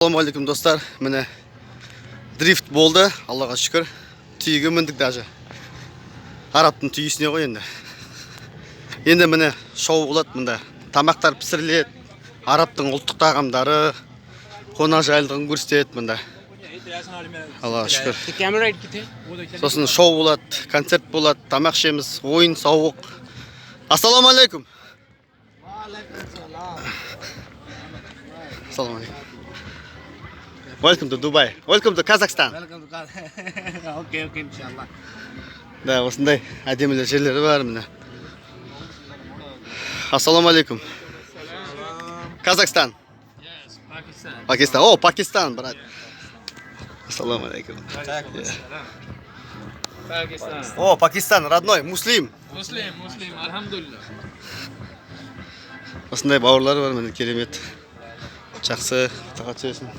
Assalamualaikum dostlar. Mine drift болды. Alлаға шүкір. Түйеге міндік даже. Арабтың түйесіне ғой енді. Енді міне шоу болады мында. Тамақтар пісіріледі. Арабтың ұлттық тағамдары, қонақжайлылығын көрсетеді мында. Аллаға шүкір. Сосын шоу болады, концерт болады, тамақ ішеміз, ойын, сауық. Ассаламуалейкум. Ассаламуалейкум. Welcome to Dubai. Welcome to Kazakhstan. Welcome to Okay, inshallah. Да, осындай әдемілі жерлері бар міне. Ассаламуалейкум. Казахстан. Yes, Pakistan. Пакистан. О, Пакистан, брат. Ассаламуалейкум. Pakistan. О, Пакистан, родной, муслим. Muslim, alhamdulillah. Осындай бауырлар бар міне, керемет. Жақсы, тағат сөзін.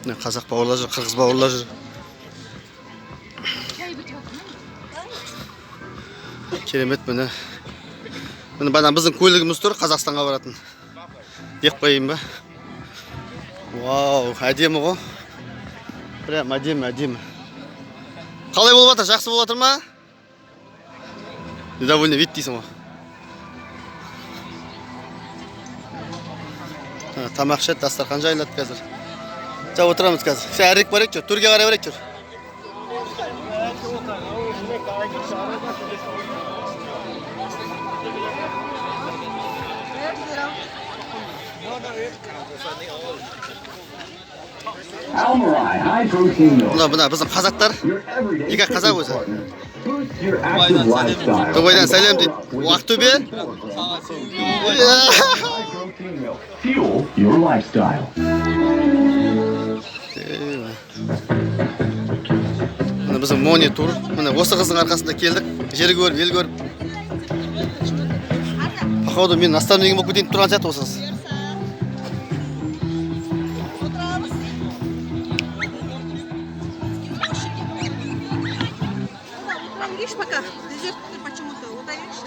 Қазақ бауырлар жүр, қырғыз бауырлар жүр. Керемет міне. Міне бана біздің көлігіміз тұр, Қазақстанға баратын. Деп қойын ба? Вау, әдемі ғой. Прям әдемі. Қалай болып жатыр? Жақсы болып жатыр ма? Недовольно вид дейсің ғой. Тамақ ішеді, дастархан жайылады қазір. Жа отырамыз қазір. Сен әрірек барайық жүр, төрге қарай барайық жүр. Мына біздің қазақтар, екі қазақ өзі. Дубайдан сәлем дейді. Ақтөбе? Fuel your lifestyle. Мына біздің монитор. Мына осы қыздың арқасында келдік. Жер көріп, ел көріп. Походу мен наставнигім болып кетейін тұрған сияқты осы қыз. Видишь, пока дезерт почему-то удаляешься.